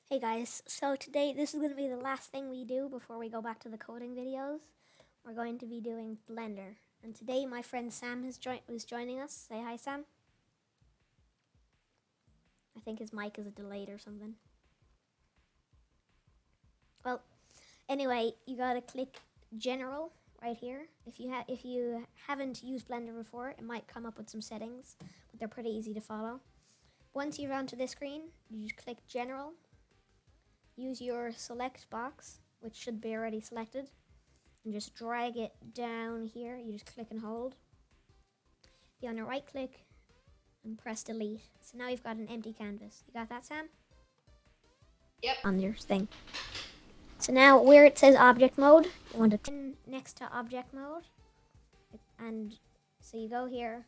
Hey guys, so today this is going to be the last thing we do before we go back to the coding videos. We're going to be doing Blender. And today my friend Sam was joining us. Say hi, Sam. I think his mic is delayed or something. Well, anyway, you got to click General right here. If you haven't used Blender before, it might come up with some settings, but they're pretty easy to follow. Once you're onto this screen, you just click General. Use your select box, which should be already selected, and just drag it down here. You just click and hold. You want to right click and press delete. So now you've got an empty canvas. You got that, Sam? Yep. On your thing. So now where it says object mode, you want to pin next to object mode. And so you go here.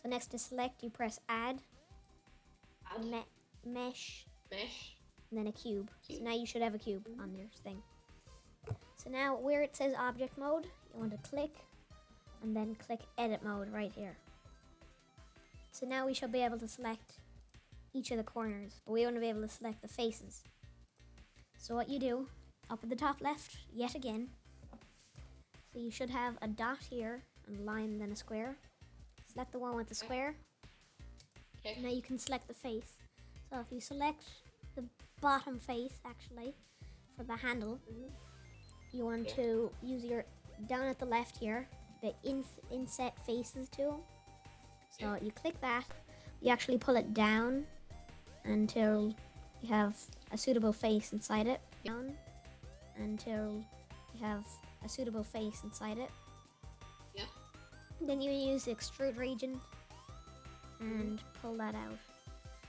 So next to select, you press add. Mesh. And then a cube. So now you should have a cube on your thing. So now where it says object mode, you want to click and then click edit mode right here. So now we should be able to select each of the corners, but we want to be able to select the faces. So what you do, up at the top left, yet again, so you should have a dot here, and a line, then a square. Select the one with the square. Okay. Now you can select the face. So if you select the bottom face, actually, for the handle, you want to use your, down at the left here, the inset faces tool. So you click that, you actually pull it down until you have a suitable face inside it. Down until you have a suitable face inside it. Yeah. Then you use the extrude region and pull that out.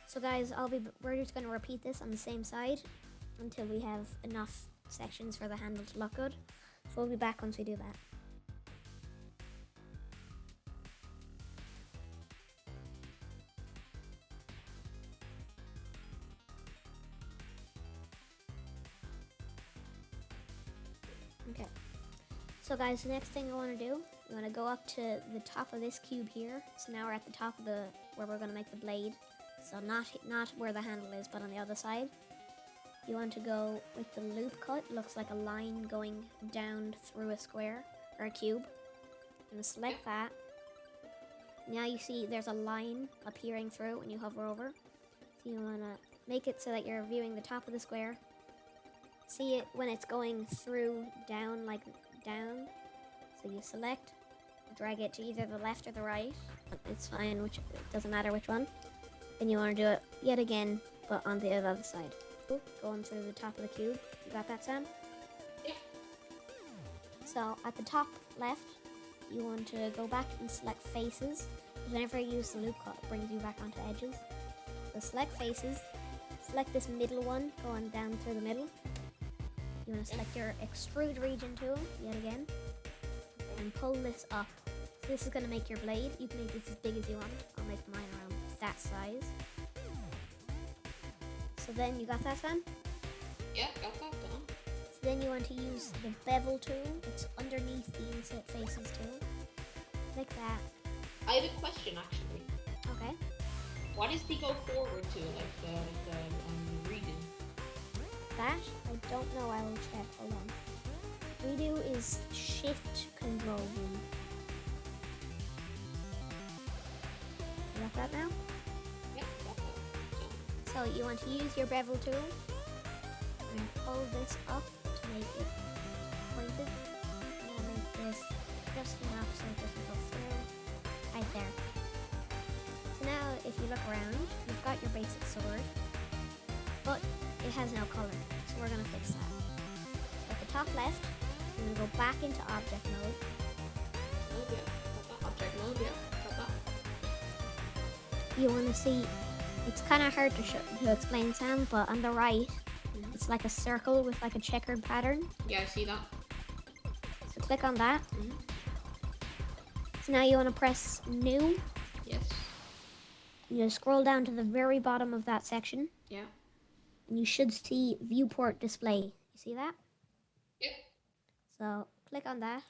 So guys, we're just going to repeat this on the same side until we have enough sections for the handle to look good. So we'll be back once we do that. Okay. So guys, the next thing I want to do, you want to go up to the top of this cube here. So now we're at the top of where we're going to make the blade. So not where the handle is, but on the other side. You want to go with the loop cut. Looks like a line going down through a square or a cube. I'm going to select that. Now you see there's a line appearing through when you hover over. So you want to make it so that you're viewing the top of the square. See it when it's going through down, like down. So you select, drag it to either the left or the right. It's fine, it doesn't matter which one. Then you want to do it yet again, but on the other side. Going through the top of the cube. You got that, Sam? Yeah. So at the top left, you want to go back and select faces. Whenever you use the loop cut, it brings you back onto edges. So select faces. Select this middle one, going down through the middle. You want to select your extrude region tool, yet again, and pull this up. So this is going to make your blade. You can make this as big as you want. I'll make mine around that size. So then you got that, Sam? Yeah, got that done. So then you want to use the bevel tool. It's underneath the inset faces tool. Click that. I have a question actually. Okay. What is the go forward to, like the region? That, I don't know, I will check. Hold on. Redo is Shift Control V. You got that now? Yep, got that done. So you want to use your bevel tool and pull this up to make it pointed. I'm going to make this just enough so it doesn't go through. Right there. So now if you look around, you've got your basic sword, but it has no color. So we're going to fix that. So at the top left, you're going to go back into object mode. Oh yeah, got that. Object mode, yeah, got that. You want to see, it's kind of hard to explain, Sam, but on the right, it's like a circle with like a checkered pattern. Yeah, I see that. So click on that. So now you want to press new. Yes. You scroll down to the very bottom of that section. Yeah. And you should see viewport display. You see that? Yep. So click on that.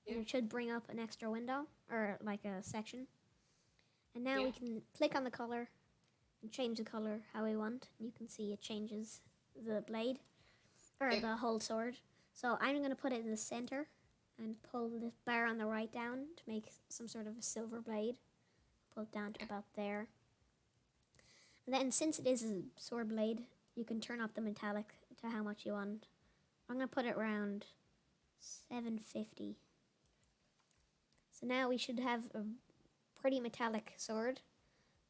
Yeah. And it should bring up an extra window or like a section. And now Yeah. we can click on the color and change the color how we want. You can see it changes the blade, or Yep. the whole sword. So I'm going to put it in the center and pull the bar on the right down to make some sort of a silver blade. Pull it down to about there. And then since it is a sword blade, you can turn up the metallic to how much you want. I'm going to put it around 750. So now we should have a pretty metallic sword,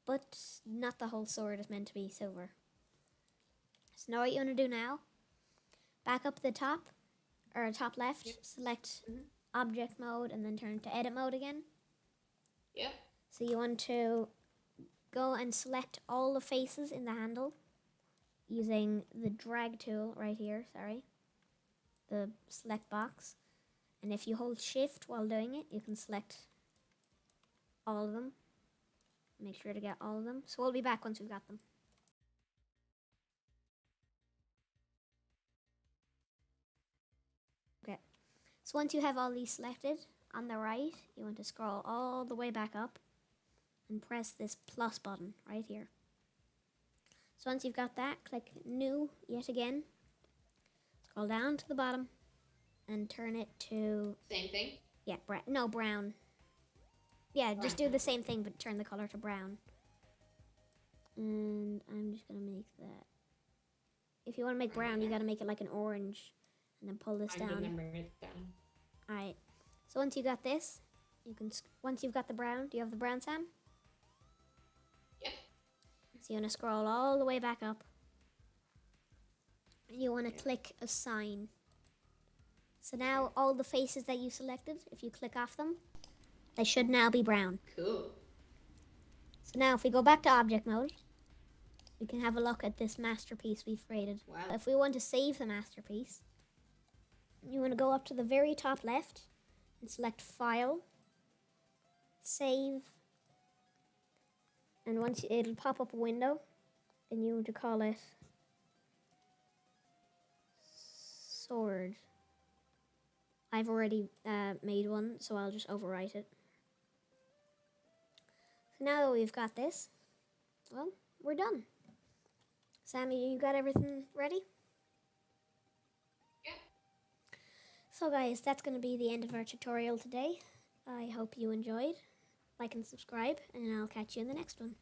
but not the whole sword is meant to be silver. So now what you want to do now, back up the top, or top left, select object mode and then turn to edit mode again. Yep. So you want to go and select all the faces in the handle using the drag tool right here, the select box. And if you hold shift while doing it, you can select all of them. Make sure to get all of them. So we'll be back once we've got them. Okay. So once you have all these selected, on the right, you want to scroll all the way back up and press this plus button right here. So once you've got that, click new yet again. Scroll down to the bottom and turn it to... Same thing? Yeah, brown. Yeah, just do the same thing, but turn the color to brown. And I'm just going to make that... If you want to make brown, you got to make it like an orange. And then pull this down. Remember it down. Alright. So once you got this, you can... Once you've got the brown, do you have the brown, Sam? Yep. So you want to scroll all the way back up. And you want to click assign. So now all the faces that you selected, if you click off them, they should now be brown. Cool. So now if we go back to object mode, we can have a look at this masterpiece we've created. Wow. If we want to save the masterpiece, you want to go up to the very top left and select File, Save, and once it'll pop up a window, and you want to call it Sword. I've already made one, so I'll just overwrite it. So now that we've got this, well, we're done. Sammy, you got everything ready? Yeah. So guys, that's going to be the end of our tutorial today. I hope you enjoyed. Like and subscribe, and I'll catch you in the next one.